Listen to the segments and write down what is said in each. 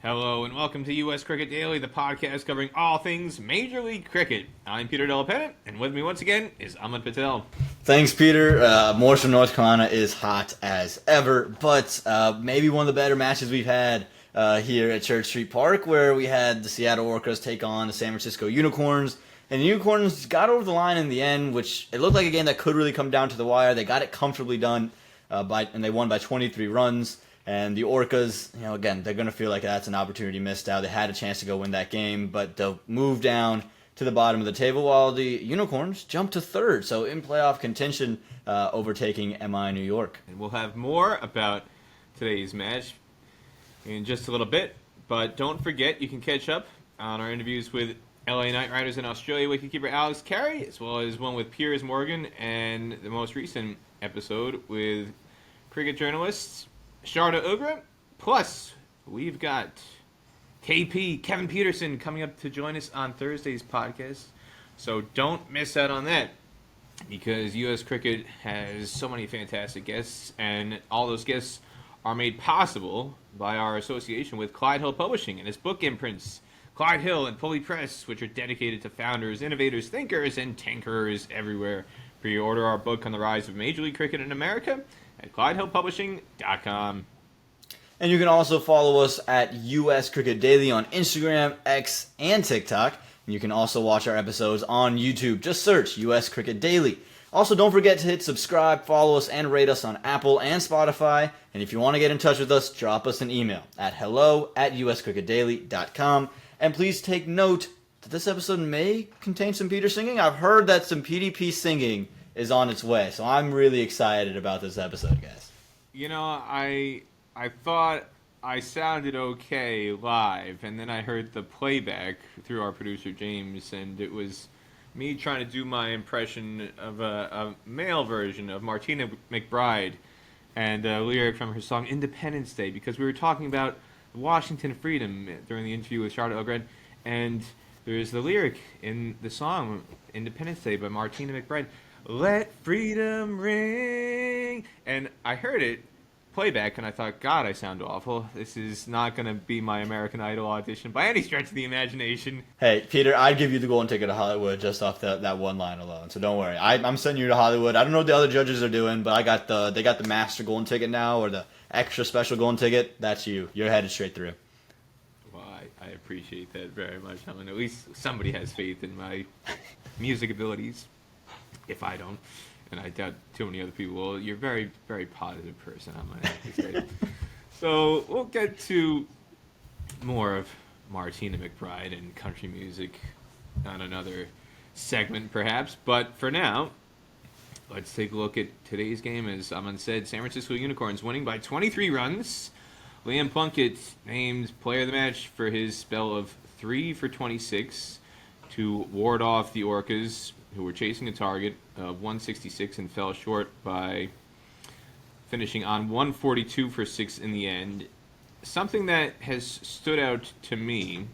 Hello and welcome to U.S. Cricket Daily, the podcast covering all things Major League Cricket. I'm Peter Della, Penna, and with me once again is Aaman Patel. Thanks, Peter. Morrison, North Carolina is hot as ever, but maybe one of the better matches we've had here at Church Street Park, where we had the Seattle Orcas take on the San Francisco Unicorns. And the Unicorns got over the line in the end, which it looked like a game that could really come down to the wire. They got it comfortably done, and they won by 23 runs. And the Orcas, again, they're going to feel like that's an opportunity missed out. They had a chance to go win that game, but they'll move down to the bottom of the table while the Unicorns jump to third. So in playoff contention, overtaking MI New York. And we'll have more about today's match in just a little bit. But don't forget, you can catch up on our interviews with LA Knight Riders and Australia wicketkeeper Alex Carey, as well as one with Piers Morgan, and the most recent episode with cricket journalists Sharda Ugra. Plus, we've got KP, Kevin Peterson, coming up to join us on Thursday's podcast. So don't miss out on that, because U.S. Cricket has so many fantastic guests, and all those guests are made possible by our association with Clyde Hill Publishing and his book imprints, Clyde Hill and Pulley Press, which are dedicated to founders, innovators, thinkers, and tinkerers everywhere. Pre-order our book on the rise of Major League Cricket in America at ClydeHillPublishing.com. And you can also follow us at US Cricket Daily on Instagram, X, and TikTok. And you can also watch our episodes on YouTube. Just search US Cricket Daily. Also, don't forget to hit subscribe, follow us, and rate us on Apple and Spotify. And if you want to get in touch with us, drop us an email at hello@uscricketdaily.com. And please take note that this episode may contain some Peter singing. I've heard that some PDP singing is on its way, so I'm really excited about this episode, guys. I thought I sounded okay live, and then I heard the playback through our producer James, and it was me trying to do my impression of a male version of Martina McBride and a lyric from her song Independence Day, because we were talking about Washington freedom during the interview with Sharda Ugra, and there's the lyric in the song Independence Day by Martina McBride, "Let freedom ring," and I heard it playback and I thought, God, I sound awful. This is not going to be my American Idol audition by any stretch of the imagination. Hey, Peter, I'd give you the golden ticket to Hollywood just off that one line alone, so don't worry. I'm sending you to Hollywood. I don't know what the other judges are doing, but they got the master golden ticket now, or the extra special golden ticket. That's you. You're headed straight through. Well, I appreciate that very much. I mean, at least somebody has faith in my music abilities. If I don't, and I doubt too many other people will, you're a very, very positive person, I might have to say. So we'll get to more of Martina McBride and country music on another segment, perhaps. But for now, let's take a look at today's game. As Aaman said, San Francisco Unicorns winning by 23 runs. Liam Plunkett named player of the match for his spell of 3 for 26 to ward off the Orcas, who were chasing a target of 166 and fell short by finishing on 142 for 6 in the end. Something that has stood out to me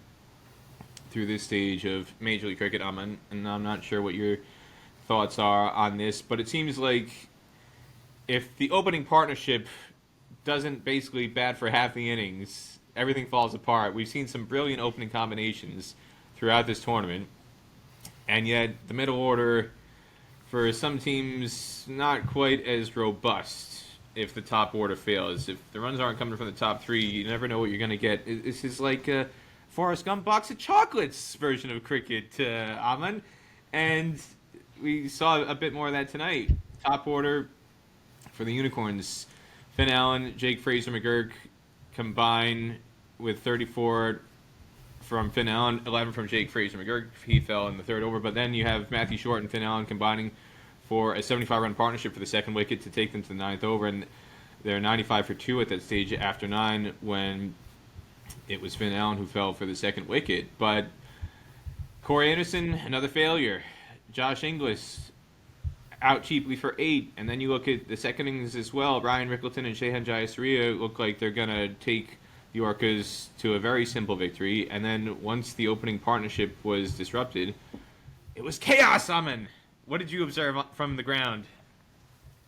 through this stage of Major League Cricket, Aaman, and I'm not sure what your thoughts are on this, but it seems like if the opening partnership doesn't basically bat for half the innings, everything falls apart. We've seen some brilliant opening combinations throughout this tournament, and yet the middle order for some teams not quite as robust if the top order fails. If the runs aren't coming from the top three, you never know what you're going to get. This is like a Forrest Gump box of chocolates version of cricket, Aaman, and we saw a bit more of that tonight. Top order for the Unicorns: Finn Allen, Jake Fraser-McGurk combine with 34 from Finn Allen, 11 from Jake Fraser-McGurk. He fell in the third over. But then you have Matthew Short and Finn Allen combining for a 75-run partnership for the second wicket to take them to the ninth over. And they're 95 for 2 at that stage after 9 when it was Finn Allen who fell for the second wicket. But Corey Anderson, another failure. Josh Inglis out cheaply for 8. And then you look at the second innings as well. Ryan Rickleton and Shehan Jayasuriya look like they're going to take the Orcas to a very simple victory. And then once the opening partnership was disrupted, it was chaos, Aaman. What did you observe from the ground?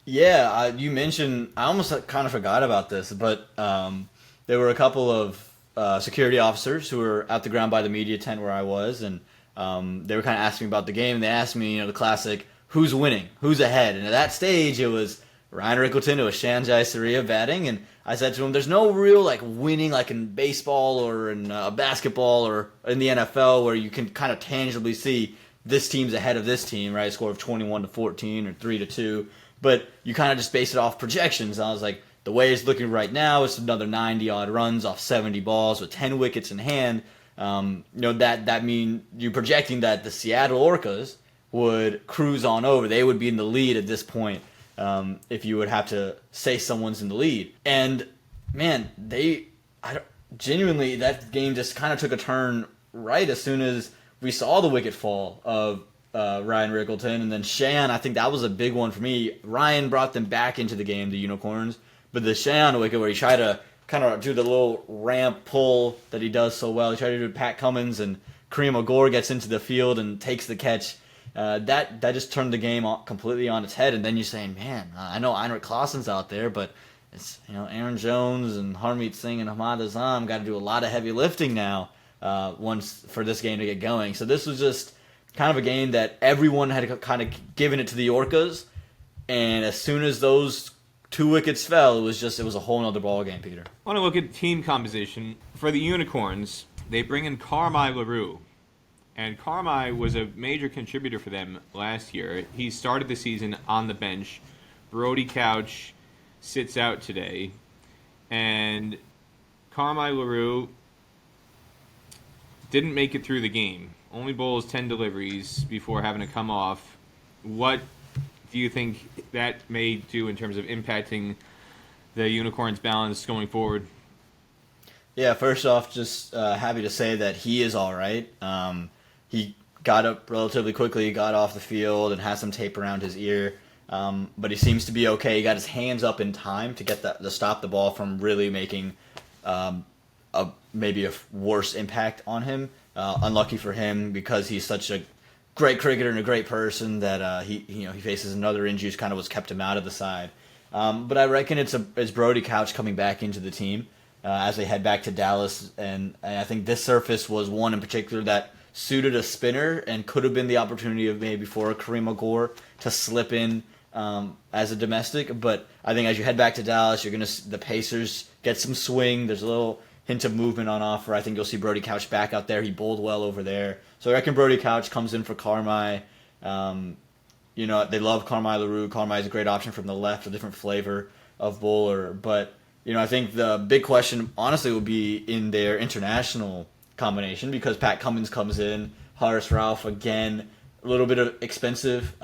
Yeah, you mentioned, I almost kind of forgot about this, but there were a couple of security officers who were at the ground by the media tent where I was, and they were kind of asking me about the game. And they asked me, the classic, who's winning, who's ahead. And at that stage, it was Ryan Rickleton, it was Shanjai Saria batting, and I said to him, there's no real winning like in baseball or in basketball or in the NFL where you can kind of tangibly see this team's ahead of this team, right? A score of 21-14 or 3-2, but you kind of just base it off projections. And I was like, the way it's looking right now, it's another 90-odd runs off 70 balls with 10 wickets in hand. That mean you're projecting that the Seattle Orcas would cruise on over. They would be in the lead at this point. If you would have to say someone's in the lead. And, man, genuinely, that game just kind of took a turn right as soon as we saw the wicket fall of Ryan Rickleton. And then Shan, I think that was a big one for me. Ryan brought them back into the game, the Unicorns. But the Shan wicket where he tried to kind of do the little ramp pull that he does so well. He tried to do Pat Cummins, and Kareem Agor gets into the field and takes the catch. That just turned the game completely on its head, and then you're saying, man, I know Einrich Klaasen's out there, but it's Aaron Jones and Harmeet Singh and Ahmad Azam got to do a lot of heavy lifting now once for this game to get going. So this was just kind of a game that everyone had kind of given it to the Orcas, and as soon as those 2 wickets fell, it was a whole nother ball game, Peter. I want to look at team composition for the Unicorns. They bring in Carmi LaRue. And Carmi was a major contributor for them last year. He started the season on the bench. Brody Couch sits out today. And Carmi LaRue didn't make it through the game. Only bowls 10 deliveries before having to come off. What do you think that may do in terms of impacting the Unicorns' balance going forward? Yeah, first off, just happy to say that he is all right. He got up relatively quickly, got off the field, and has some tape around his ear. But he seems to be okay. He got his hands up in time to get to stop the ball from really making maybe a worse impact on him. Unlucky for him because he's such a great cricketer and a great person that he faces another injury, kind of what's kept him out of the side. But I reckon it's Brody Couch coming back into the team as they head back to Dallas, and I think this surface was one in particular that suited a spinner and could have been the opportunity of maybe for a Kareem Agor to slip in as a domestic. But I think as you head back to Dallas, you're the Pacers get some swing. There's a little hint of movement on offer. I think you'll see Brody Couch back out there. He bowled well over there. So I reckon Brody Couch comes in for Carmi. They love Carmi LaRue. Carmi is a great option from the left, a different flavor of bowler. But, I think the big question, honestly, will be in their international combination because Pat Cummins comes in, Haris Rauf again, a little bit of expensive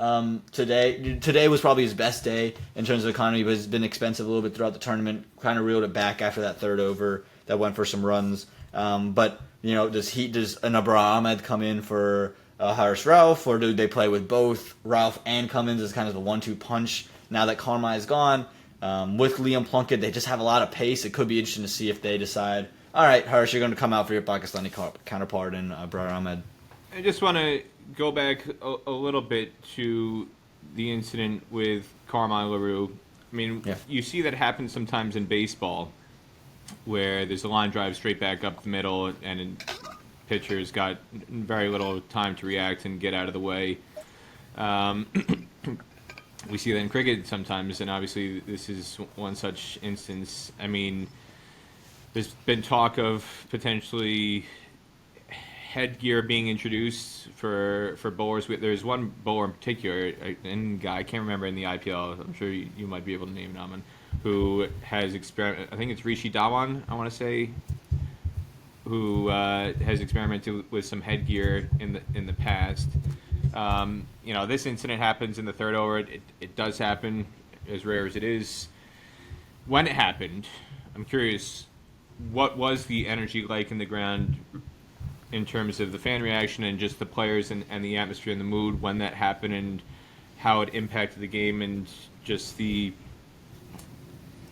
today. Today was probably his best day in terms of economy, but it's been expensive a little bit throughout the tournament. Kind of reeled it back after that third over that went for some runs. But does an Abrar Ahmed come in for Haris Rauf, or do they play with both Rauf and Cummins as kind of the 1-2 punch now that Carmi is gone? With Liam Plunkett, they just have a lot of pace. It could be interesting to see if they decide, all right, Harsh, you're going to come out for your Pakistani counterpart in Abrar Ahmed. I just want to go back a little bit to the incident with Carmi LaRue. I mean, You see that happen sometimes in baseball where there's a line drive straight back up the middle and pitchers got very little time to react and get out of the way. We see that in cricket sometimes, and obviously this is one such instance. I mean, there's been talk of potentially headgear being introduced for bowlers. There's one bowler in particular, I can't remember in the IPL, I'm sure you might be able to name Aaman, who has I think it's Rishi Dhawan, I want to say, who has experimented with some headgear in the past. This incident happens in the third over. It does happen, as rare as it is. When it happened, I'm curious, what was the energy like in the ground in terms of the fan reaction and just the players and the atmosphere and the mood when that happened, and how it impacted the game and just the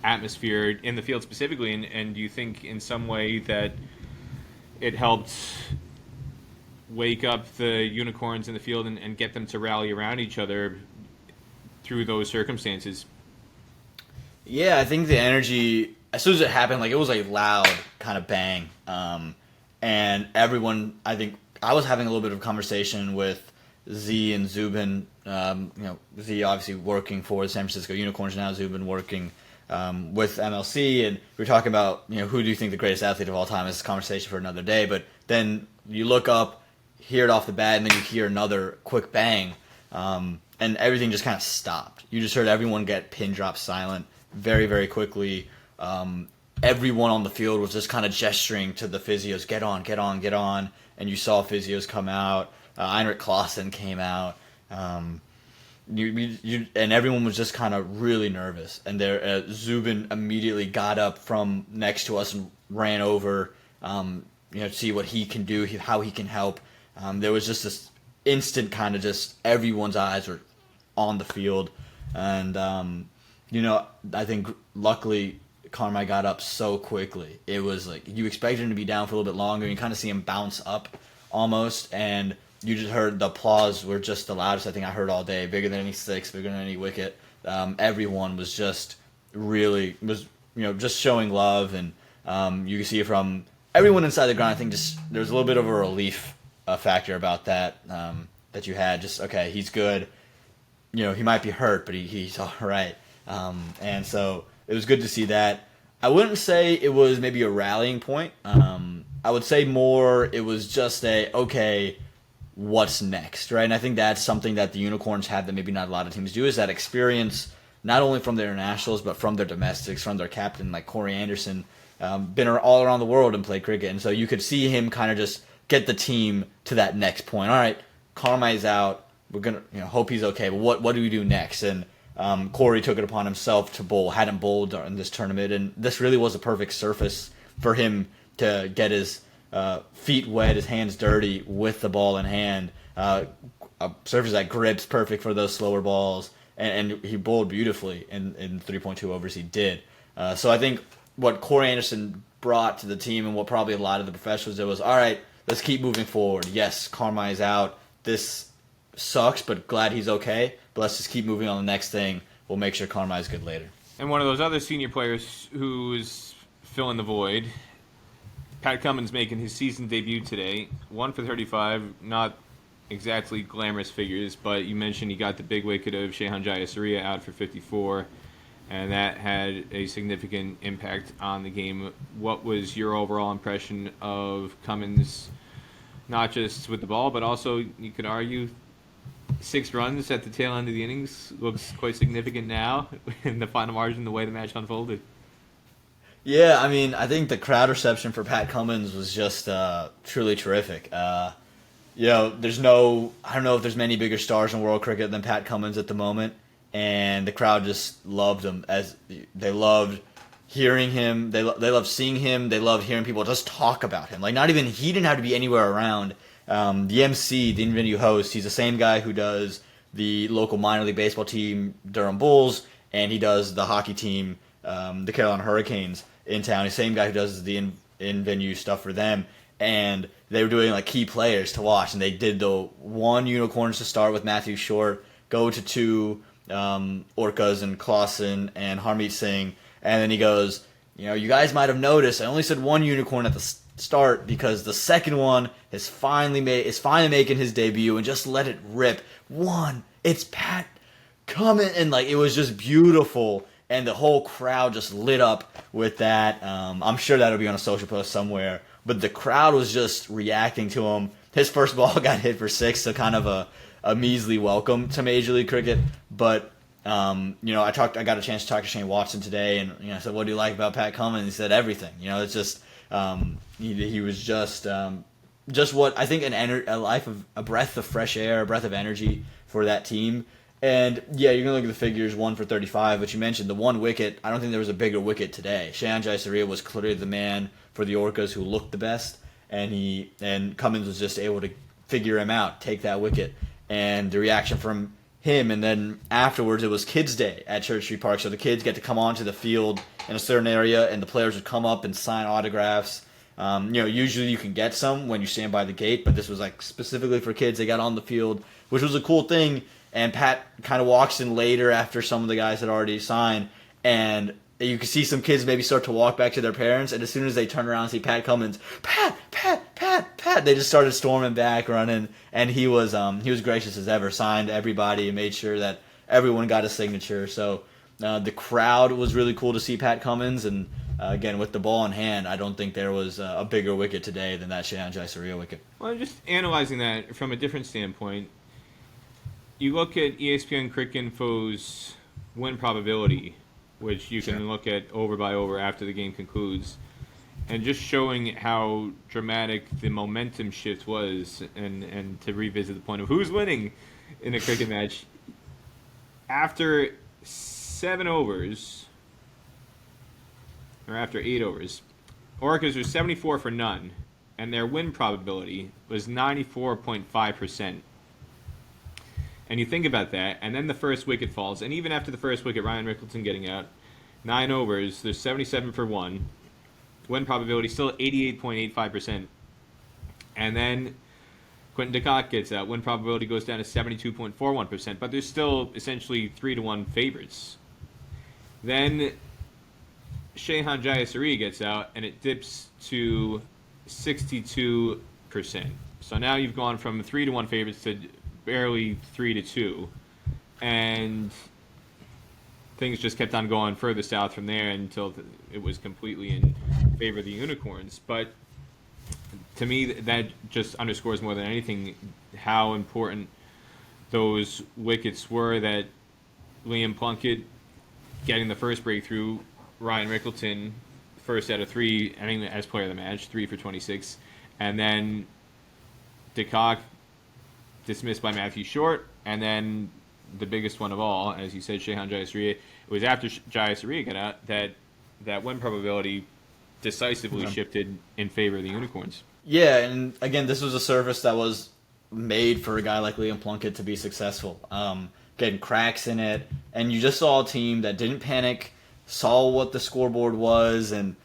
atmosphere in the field specifically? And do you think in some way that it helped wake up the Unicorns in the field and get them to rally around each other through those circumstances? Yeah, I think the energy as soon as it happened, like, it was a loud kind of bang. And everyone, I think, I was having a little bit of a conversation with Z and Zubin. Z obviously working for the San Francisco Unicorns now, Zubin working with MLC, and we were talking about, who do you think the greatest athlete of all time is? This conversation for another day. But then you look up, hear it off the bat, and then you hear another quick bang, and everything just kind of stopped. You just heard everyone get pin drop silent very, very quickly. Everyone on the field was just kind of gesturing to the physios, get on, get on, get on. And you saw physios come out. Heinrich Clausen came out. And everyone was just kind of really nervous. And there, Zubin immediately got up from next to us and ran over, to see what he can do, how he can help. There was just this instant kind of just everyone's eyes were on the field. And, I think luckily Carmi got up so quickly. It was like you expected him to be down for a little bit longer. You kind of see him bounce up almost, and you just heard the applause were just the loudest I think I heard all day. Bigger than any six, bigger than any wicket. Everyone was just really just showing love, and you can see it from everyone inside the ground. I think just there's a little bit of a relief factor about that that you had. Just okay, he's good. He might be hurt, but he's all right. And so it was good to see that. I wouldn't say it was maybe a rallying point. I would say more it was just okay, what's next, right? And I think that's something that the Unicorns have that maybe not a lot of teams do, is that experience, not only from their internationals, but from their domestics, from their captain, like Corey Anderson, been all around the world and played cricket. And so you could see him kind of just get the team to that next point. All right, Carmi's out. We're going to hope he's okay, but what do we do next? And Corey took it upon himself to bowl, hadn't bowled in this tournament, and this really was a perfect surface for him to get his feet wet, his hands dirty with the ball in hand. A surface that grips perfect for those slower balls, and he bowled beautifully in 3.2 overs he did. So I think what Corey Anderson brought to the team and what probably a lot of the professionals did was, all right, let's keep moving forward. Yes, Carmi is out. This sucks, but glad he's okay. But let's just keep moving on the next thing. We'll make sure Carmi is good later. And one of those other senior players who's filling the void, Pat Cummins making his season debut today. 1 for 35, not exactly glamorous figures, but you mentioned he got the big wicket of Shehan Jayasuriya out for 54, and that had a significant impact on the game. What was your overall impression of Cummins, not just with the ball, but also, you could argue, 6 runs at the tail end of the innings looks quite significant now in the final margin, the way the match unfolded? Yeah, I mean, I think the crowd reception for Pat Cummins was just truly terrific. I don't know if there's many bigger stars in world cricket than Pat Cummins at the moment, and the crowd just loved him. As they loved hearing him, they loved seeing him, they loved hearing people just talk about him. Like, he didn't have to be anywhere around. The MC, the in-venue host, he's the same guy who does the local minor league baseball team, Durham Bulls, and he does the hockey team, the Carolina Hurricanes in town. He's the same guy who does the in-venue stuff for them. And they were doing like key players to watch, and they did the 1 Unicorns to start with Matthew Short, go to 2 Orcas and Clausen and Harmeet Singh, and then he goes, you guys might have noticed I only said 1 Unicorn at the start because the second one is finally making his debut, and just let it rip. 1, it's Pat Cummins, and like it was just beautiful, and the whole crowd just lit up with that. I'm sure that'll be on a social post somewhere, but the crowd was just reacting to him. His first ball got hit for 6, so kind of a measly welcome to Major League Cricket. But I got a chance to talk to Shane Watson today, and I said, "What do you like about Pat Cummins?" He said, "Everything." It's just he was just what I think a breath of fresh air, a breath of energy for that team. And yeah, you're gonna look at the figures, 1 for 35, but you mentioned the 1 wicket. I don't think there was a bigger wicket today. Shehan Jayasuriya was clearly the man for the Orcas who looked the best, and Cummins was just able to figure him out, take that wicket, and the reaction from him. And then afterwards, it was Kids Day at Church Street Park, so the kids get to come onto the field in a certain area, and the players would come up and sign autographs. Usually you can get some when you stand by the gate, but this was like specifically for kids. They got on the field, which was a cool thing. And Pat kind of walks in later after some of the guys had already signed, and you could see some kids maybe start to walk back to their parents, and as soon as they turn around and see Pat Cummins, Pat, they just started storming back, running, and he was gracious as ever, signed everybody and made sure that everyone got a signature. So the crowd was really cool to see Pat Cummins, and again, with the ball in hand, I don't think there was a bigger wicket today than that Shehan Jaisaria wicket. Well, just analyzing that from a different standpoint, you look at ESPN Cricket Info's win probability, which you can look at over by over after the game concludes, and just showing how dramatic the momentum shift was, and to revisit the point of who's winning in a cricket match. After 7 overs, or after 8 overs, Orcas were 74 for none, and their win probability was 94.5%. And you think about that, and then the first wicket falls, and even after the first wicket, Ryan Rickleton getting out, 9 overs, there's 77 for 1. Win probability still 88.85%. And then Quinton de Kock gets out. Win probability goes down to 72.41%, but there's still essentially 3-1 favorites. Then Shehan Jaisaria gets out, and it dips to 62%. So now you've gone from 3-1 favorites to barely 3-2, and things just kept on going further south from there until it was completely in favor of the Unicorns. But to me, that just underscores more than anything how important those wickets were, that Liam Plunkett getting the first breakthrough, Ryan Rickleton, first out of 3, I think as player of the match, 3 for 26, and then de Kock dismissed by Matthew Short, and then the biggest one of all, as you said, Shehan Jaisaria. It was after Jaisaria got out that win probability decisively shifted in favor of the Unicorns. Yeah, and again, this was a service that was made for a guy like Liam Plunkett to be successful. Getting cracks in it, and you just saw a team that didn't panic, saw what the scoreboard was, and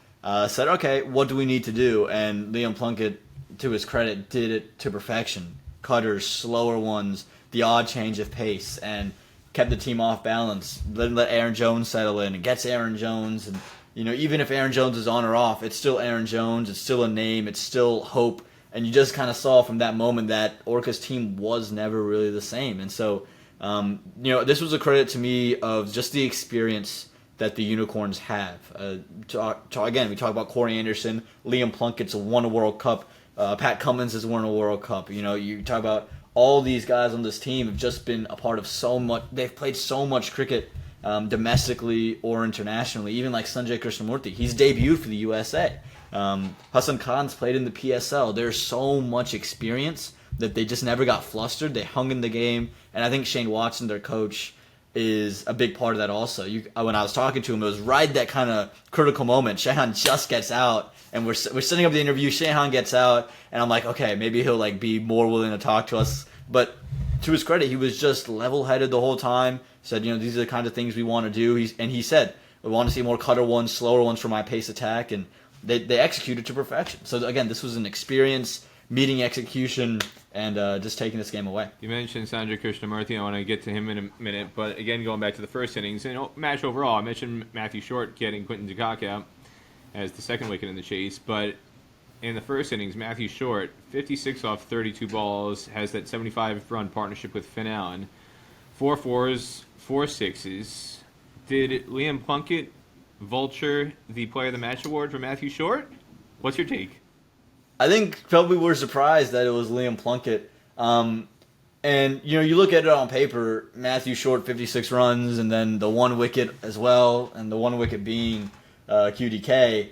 said, okay, what do we need to do? And Liam Plunkett, to his credit, did it to perfection. Cutters, slower ones, the odd change of pace, and kept the team off balance. Let Aaron Jones settle in, and gets Aaron Jones. And even if Aaron Jones is on or off, it's still Aaron Jones. It's still a name. It's still hope. And you just kind of saw from that moment that Orca's team was never really the same. And so, this was a credit to me of just the experience that the Unicorns have. Again, we talk about Corey Anderson, Liam Plunkett's won a World Cup. Pat Cummins has won a World Cup. You talk about all these guys on this team have just been a part of so much. They've played so much cricket domestically or internationally. Even like Sanjay Krishnamurti, he's debuted for the USA. Hassan Khan's played in the PSL. There's so much experience that they just never got flustered. They hung in the game, and I think Shane Watson, their coach, is a big part of that also. When I was talking to him, it was right that kind of critical moment. Shehan just gets out, and we're setting up the interview. Shehan gets out, and I'm like, okay, maybe he'll be more willing to talk to us. But to his credit, he was just level-headed the whole time. Said, these are the kind of things we want to do. He said, we want to see more cutter ones, slower ones for my pace attack, and they executed to perfection. So again, this was an experience meeting execution and just taking this game away. You mentioned Sanjay Krishnamurti. I want to get to him in a minute, but again, going back to the first innings, match overall, I mentioned Matthew Short getting Quinton de Kock out as the second wicket in the chase, but in the first innings, Matthew Short, 56 off 32 balls, has that 75-run partnership with Finn Allen, 4 fours, 4 sixes. Did Liam Plunkett vulture the Player of the Match award for Matthew Short? What's your take? I think probably we're surprised that it was Liam Plunkett. And, you look at it on paper, Matthew Short, 56 runs, and then the 1 wicket as well, and the 1 wicket being QDK.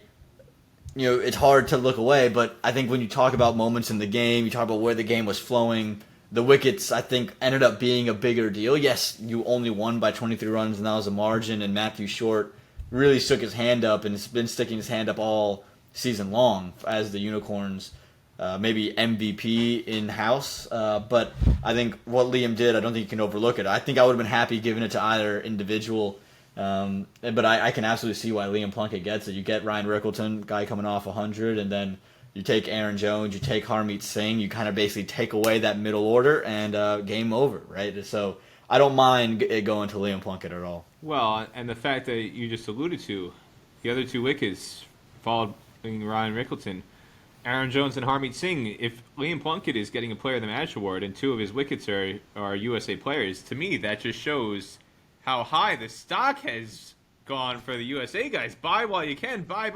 It's hard to look away, but I think when you talk about moments in the game, you talk about where the game was flowing, the wickets, I think, ended up being a bigger deal. Yes, you only won by 23 runs, and that was a margin, and Matthew Short really stuck his hand up, and has been sticking his hand up all season long as the Unicorns, maybe MVP in-house. But I think what Liam did, I don't think you can overlook it. I think I would have been happy giving it to either individual. But I can absolutely see why Liam Plunkett gets it. You get Ryan Rickleton, guy coming off 100, and then you take Aaron Jones, you take Harmeet Singh, you kind of basically take away that middle order, and game over, right? So I don't mind it going to Liam Plunkett at all. Well, and the fact that you just alluded to, the other two wickets, following Ryan Rickleton, Aaron Jones and Harmeet Singh. If Liam Plunkett is getting a Player of the Match award and two of his wickets are USA players, to me that just shows how high the stock has gone for the USA guys. Buy while you can. Buy.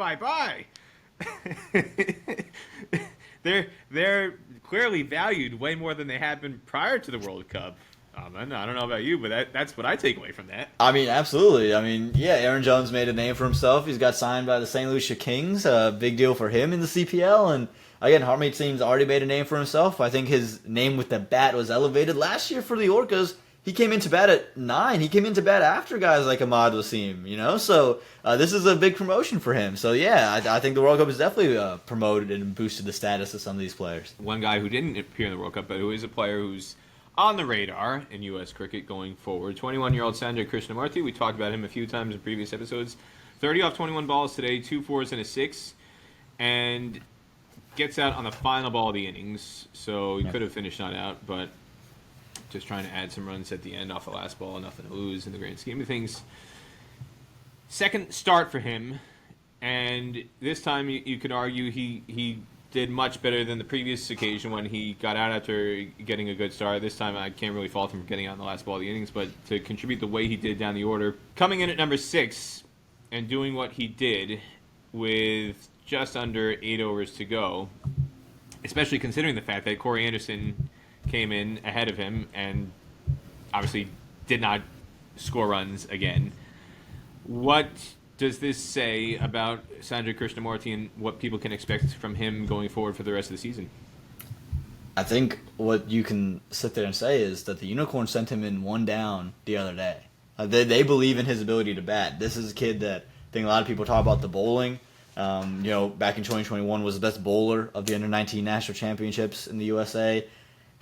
They're clearly valued way more than they had been prior to the World Cup. Aaman, I don't know about you, but that's what I take away from that. I mean, absolutely. I mean, yeah, Aaron Jones made a name for himself. He's got signed by the St. Lucia Kings. Big deal for him in the CPL. And again, Harmeet Singh's already made a name for himself. I think his name with the bat was elevated last year for the Orcas. He came into bat at 9. He came into bat after guys like Ahmad Wasim, you know? So this is a big promotion for him. So, yeah, I think the World Cup has definitely promoted and boosted the status of some of these players. One guy who didn't appear in the World Cup, but who is a player who's on the radar in U.S. cricket going forward, 21-year-old Sanjay Krishnamurthy. We talked about him a few times in previous episodes. 30 off 21 balls today, 2 4s and a 6, and gets out on the final ball of the innings. So he could have finished not out, but just trying to add some runs at the end off the last ball. Nothing to lose in the grand scheme of things. Second start for him, and this time you could argue he did much better than the previous occasion when he got out after getting a good start. This time I can't really fault him for getting out in the last ball of the innings, but to contribute the way he did down the order, coming in at number 6 and doing what he did with just under 8 overs to go, especially considering the fact that Corey Anderson came in ahead of him and obviously did not score runs again. What does this say about Sanjay Krishnamurthy and what people can expect from him going forward for the rest of the season? I think what you can sit there and say is that the Unicorn sent him in 1 down the other day. They believe in his ability to bat. This is a kid that I think a lot of people talk about the bowling. Back in 2021 was the best bowler of the Under-19 National Championships in the USA.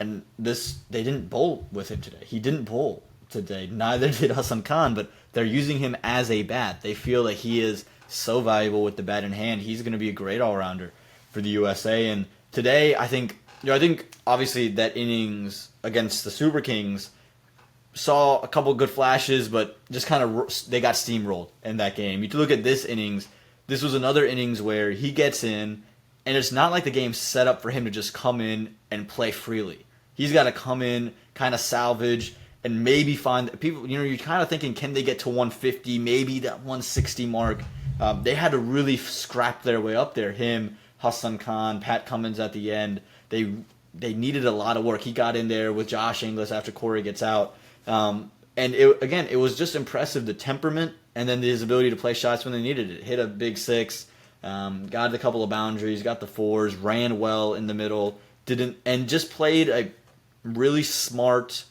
And they didn't bowl with him today. He didn't bowl today. Neither did Hassan Khan, but they're using him as a bat. They feel that he is so valuable with the bat in hand. He's going to be a great all-rounder for the USA. And today, I think obviously that innings against the Super Kings saw a couple good flashes, but just kind of they got steamrolled in that game. You look at this innings. This was another innings where he gets in, and it's not like the game's set up for him to just come in and play freely. He's got to come in, kind of salvage, and maybe find people. You're kind of thinking, can they get to 150, maybe that 160 mark? They had to really scrap their way up there. Him, Hassan Khan, Pat Cummins at the end. They needed a lot of work. He got in there with Josh Inglis after Corey gets out. And it was just impressive, the temperament and then his ability to play shots when they needed it. Hit a big 6, got a couple of boundaries, got the 4s, ran well in the middle, and just played a really smart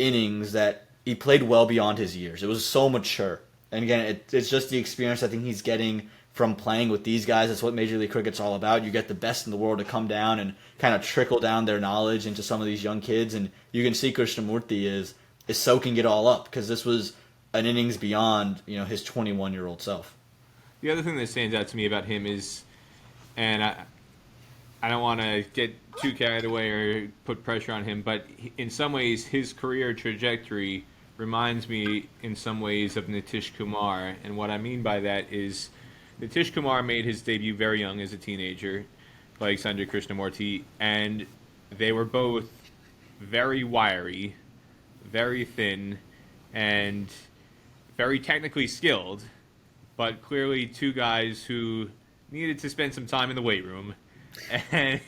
innings that he played well beyond his years. It was so mature. And again, it's just the experience I think he's getting from playing with these guys. That's what Major League Cricket's all about. You get the best in the world to come down and kind of trickle down their knowledge into some of these young kids. And you can see Krishnamurthy is soaking it all up because this was an innings beyond his 21-year-old self. The other thing that stands out to me about him is, and I don't want to get too carried away or put pressure on him, but in some ways his career trajectory reminds me in some ways of Nitish Kumar. And what I mean by that is Nitish Kumar made his debut very young as a teenager, like Sanjay Krishnamurthy, and they were both very wiry, very thin, and very technically skilled, but clearly two guys who needed to spend some time in the weight room. And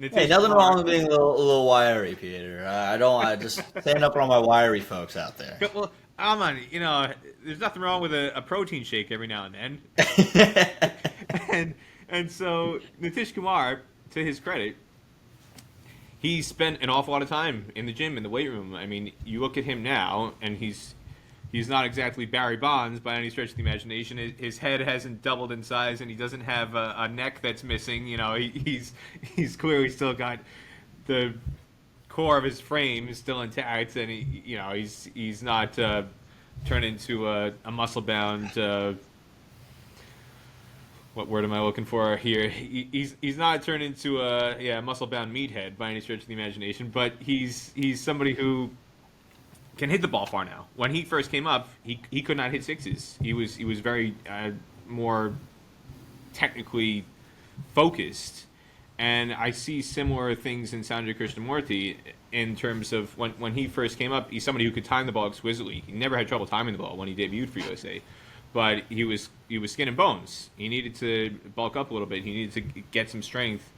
hey, nothing wrong with being a little wiry, Peter. I just stand up for all my wiry folks out there. Well, Aaman, there's nothing wrong with a protein shake every now and then. and so Nitish Kumar, to his credit, he spent an awful lot of time in the gym, in the weight room. I mean, you look at him now, and he's not exactly Barry Bonds by any stretch of the imagination. His head hasn't doubled in size, and he doesn't have a neck that's missing. He's clearly still got the core of his frame is still intact, and he's not turned into a muscle bound. What word am I looking for here? He's not turned into a muscle bound meathead by any stretch of the imagination, but he's somebody who can hit the ball far now. When he first came up, he could not hit 6s. He was very more technically focused. And I see similar things in Sanjay Krishnamurti in terms of when he first came up, he's somebody who could time the ball exquisitely. He never had trouble timing the ball when he debuted for USA. But he was skin and bones. He needed to bulk up a little bit. He needed to get some strength.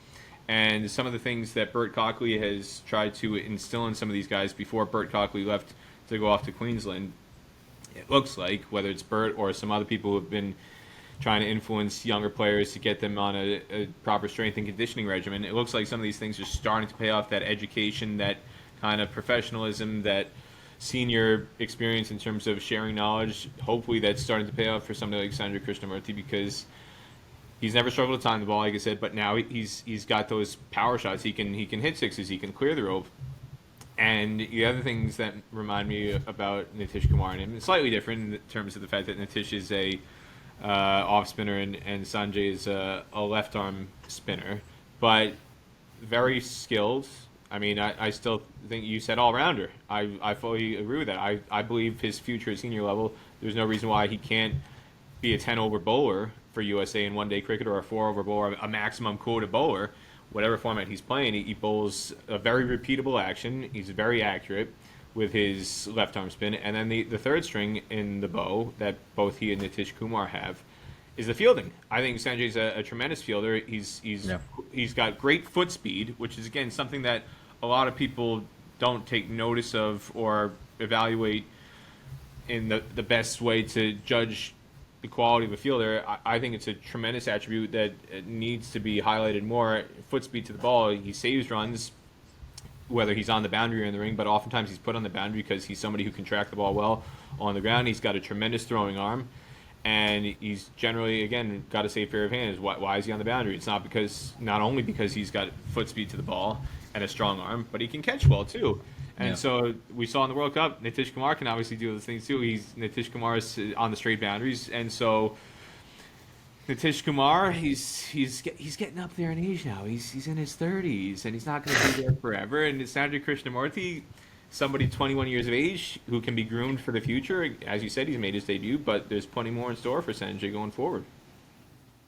And some of the things that Bert Cockley has tried to instill in some of these guys before Bert Cockley left to go off to Queensland, it looks like, whether it's Bert or some other people who have been trying to influence younger players to get them on a proper strength and conditioning regimen, it looks like some of these things are starting to pay off. That education, that kind of professionalism, that senior experience in terms of sharing knowledge, hopefully that's starting to pay off for somebody like Sanjay Krishnamurti, because he's never struggled to time the ball, like I said, but now he's got those power shots. He can hit sixes, he can clear the rope. And the other things that remind me about Nitish Kumar and him, it's slightly different in terms of the fact that Nitish is a off spinner and Sanjay is a left arm spinner, but very skilled. I mean, I still think you said all-rounder. I fully agree with that. I believe his future at senior level, there's no reason why he can't be a 10-over bowler for USA in one-day cricket, or a 4-over bowler, a maximum quota bowler, whatever format he's playing. He bowls a very repeatable action. He's very accurate with his left-arm spin. And then the third string in the bow that both he and Nitish Kumar have is the fielding. I think Sanjay's a tremendous fielder. He's got great foot speed, which is, again, something that a lot of people don't take notice of or evaluate in the best way to judge the quality of a fielder. I think it's a tremendous attribute that needs to be highlighted more. Foot speed to the ball. He saves runs, whether he's on the boundary or in the ring, but oftentimes he's put on the boundary because he's somebody who can track the ball well on the ground. He's got a tremendous throwing arm, and he's generally, again, got a safe pair of hands. Why is he on the boundary? It's not only because he's got foot speed to the ball and a strong arm, but he can catch well too. And so we saw in the World Cup, Nitish Kumar can obviously do those things too. Nitish Kumar is on the straight boundaries, and so Nitish Kumar, he's getting up there in age now. He's in his 30s, and he's not going to be there forever. And Sanjay Krishnamurti, somebody 21 years of age who can be groomed for the future. As you said, he's made his debut, but there's plenty more in store for Sanjay going forward.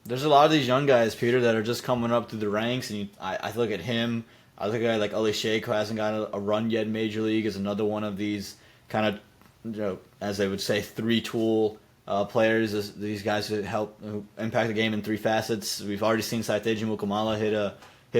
There's a lot of these young guys, Peter, that are just coming up through the ranks, and I look at him. I look at a guy like Ali Sheikh, who hasn't got a run yet in Major League, is another one of these kind of, as they would say, three-tool players. These guys who impact the game in three facets. We've already seen Saiteji Mukamala hit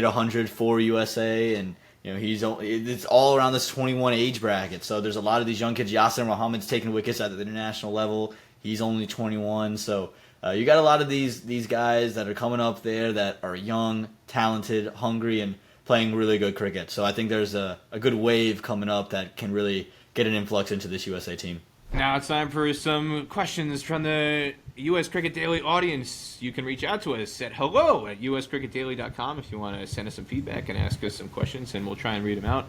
100 for USA, and it's all around this 21 age bracket. So there's a lot of these young kids. Yasser Muhammad's taking wickets at the international level. He's only 21, so you got a lot of these guys that are coming up there that are young, talented, hungry, and playing really good cricket. So I think there's a good wave coming up that can really get an influx into this USA team. Now it's time for some questions from the US Cricket Daily audience. You can reach out to us at hello@uscricketdaily.com if you want to send us some feedback and ask us some questions, and we'll try and read them out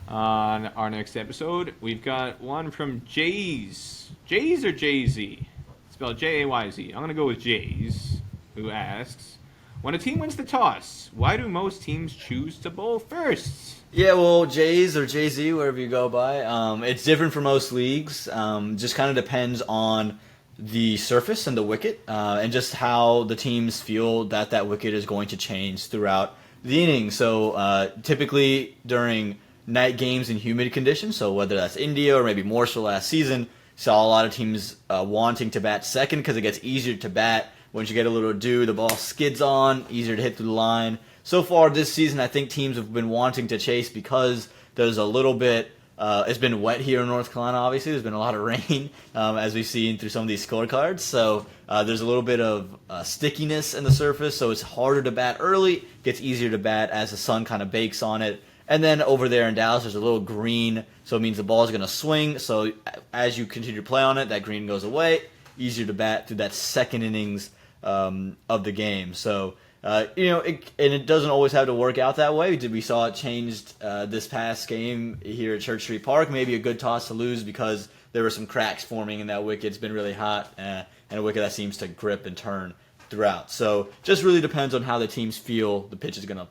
on our next episode. We've got one from Jays. Jays or Jay-Z? Spelled Jayz. I'm going to go with Jays, who asks, when a team wins the toss, why do most teams choose to bowl first? Yeah, well, Jays or Jay-Z, wherever you go by, it's different for most leagues. Just kind of depends on the surface and the wicket, and just how the teams feel that wicket is going to change throughout the inning. So typically during night games in humid conditions, so whether that's India or maybe more so last season, saw a lot of teams wanting to bat second because it gets easier to bat. Once you get a little dew, the ball skids on, easier to hit through the line. So far this season, I think teams have been wanting to chase because there's a little bit, it's been wet here in North Carolina, obviously. There's been a lot of rain, as we've seen through some of these scorecards. So there's a little bit of stickiness in the surface, so it's harder to bat early. Gets easier to bat as the sun kind of bakes on it. And then over there in Dallas, there's a little green, so it means the ball is going to swing. So as you continue to play on it, that green goes away. Easier to bat through that second innings of the game. So, it doesn't always have to work out that way. We saw it changed this past game here at Church Street Park. Maybe a good toss to lose because there were some cracks forming in that wicket. It's been really hot, and a wicket that seems to grip and turn throughout. So just really depends on how the teams feel the pitch is going to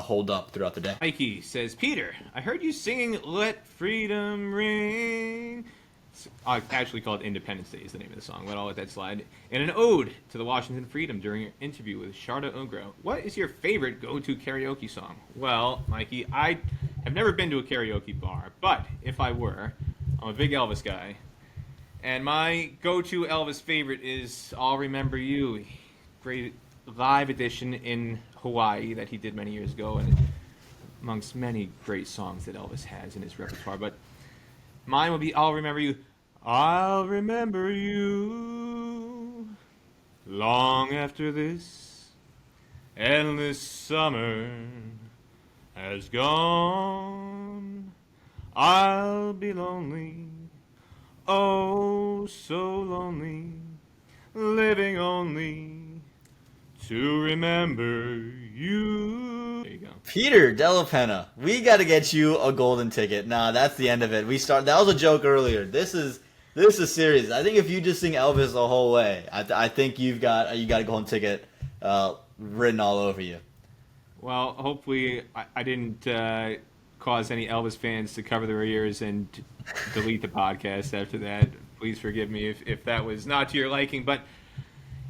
hold up throughout the day. Mikey says, Peter, I heard you singing Let Freedom Ring. It's actually called Independence Day is the name of the song, but I'll let that slide. In an ode to the Washington Freedom during an interview with Sharda Ogro, what is your favorite go-to karaoke song? Well, Mikey, I have never been to a karaoke bar, but if I were, I'm a big Elvis guy. And my go-to Elvis favorite is I'll Remember You. Great live edition in Hawaii that he did many years ago, and amongst many great songs that Elvis has in his repertoire. But mine will be I'll Remember You. I'll remember you long after this endless summer has gone. I'll be lonely, oh so lonely, living only to remember you. There you go. Peter Della Penna, we got to get you a golden ticket. Nah, that's the end of it. That was a joke earlier. This is serious. I think if you just sing Elvis the whole way, I think you got a golden ticket written all over you. Well, hopefully I didn't cause any Elvis fans to cover their ears and delete the podcast after that. Please forgive me if that was not to your liking, but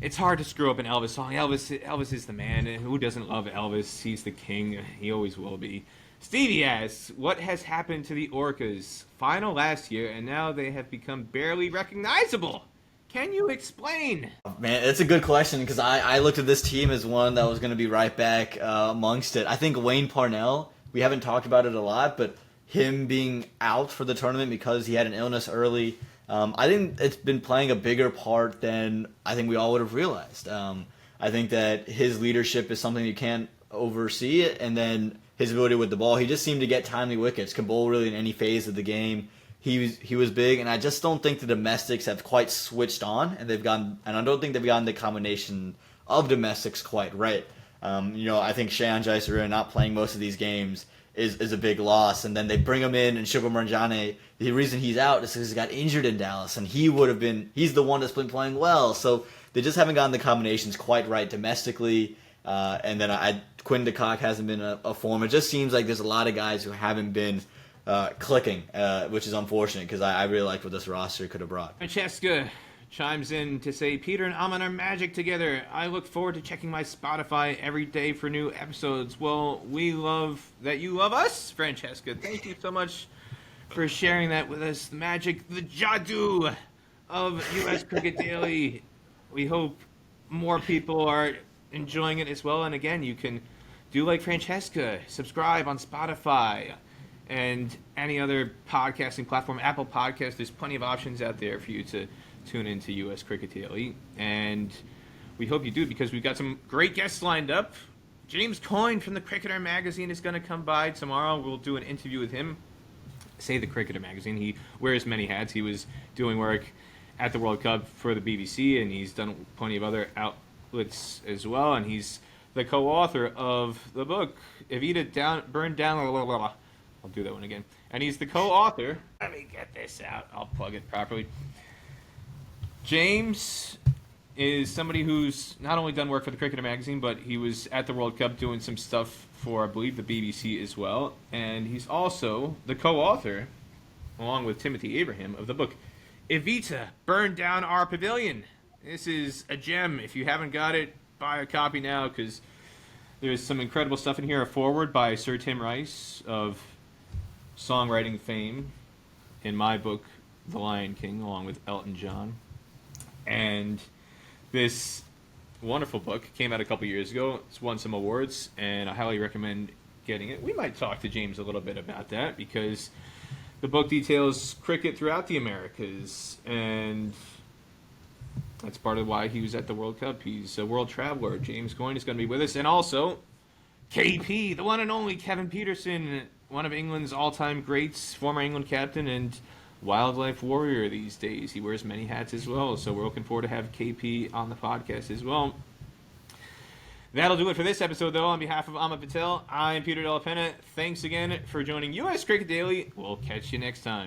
it's hard to screw up an Elvis song. Elvis is the man. Who doesn't love Elvis? He's the king. He always will be. Stevie asks, what has happened to the Orcas? Final last year, and now they have become barely recognizable. Can you explain? Man, it's a good question because I looked at this team as one that was going to be right back amongst it. I think Wayne Parnell, we haven't talked about it a lot, but him being out for the tournament because he had an illness early, I think it's been playing a bigger part than I think we all would have realized. I think that his leadership is something you can't oversee it, and then his ability with the ball. He just seemed to get timely wickets, can bowl really in any phase of the game. He was big, and I just don't think the domestics have quite switched on, and I don't think they've gotten the combination of domestics quite right. I think Shayan Jaisarua not playing most of these games is a big loss, and then they bring him in, and Shubham Ranjane, the reason he's out is because he got injured in Dallas, and he's the one that's been playing well, so they just haven't gotten the combinations quite right domestically, and then Quinn DeCock hasn't been a form. It just seems like there's a lot of guys who haven't been clicking, which is unfortunate because I really liked what this roster could have brought. Francesca chimes in to say, Peter and Aaman are magic together. I look forward to checking my Spotify every day for new episodes. Well, we love that you love us, Francesca. Thank you so much for sharing that with us. The magic, the jadoo of U.S. Cricket Daily. We hope more people are enjoying it as well. And again, you can do like Francesca, subscribe on Spotify and any other podcasting platform, Apple Podcasts. There's plenty of options out there for you to tune into U.S. Cricket Daily. And we hope you do because we've got some great guests lined up. James Coyne from the Cricketer magazine is going to come by tomorrow. We'll do an interview with him. Say the Cricketer magazine. He wears many hats. He was doing work at the World Cup for the BBC, and he's done plenty of other outlets as well. And he's the co-author of the book, Evita Burned Down... I'll do that one again. And he's the co-author. Let me get this out. I'll plug it properly. James is somebody who's not only done work for the Cricketer magazine, but he was at the World Cup doing some stuff for, I believe, the BBC as well. And he's also the co-author, along with Timothy Abraham, of the book Evita Burned Down Our Pavilion. This is a gem. If you haven't got it, buy a copy now because there's some incredible stuff in here. A foreword by Sir Tim Rice of songwriting fame in my book, The Lion King, along with Elton John. And this wonderful book came out a couple years ago. It's won some awards, and I highly recommend getting it. We might talk to James a little bit about that because the book details cricket throughout the Americas, and that's part of why he was at the World Cup. He's a world traveler. James Coyne is going to be with us. And also, KP, the one and only Kevin Peterson, one of England's all-time greats, former England captain and wildlife warrior these days. He wears many hats as well, so we're looking forward to have KP on the podcast as well. That'll do it for this episode, though. On behalf of Aaman Patel, I'm Peter Della Penna. Thanks again for joining U.S. Cricket Daily. We'll catch you next time.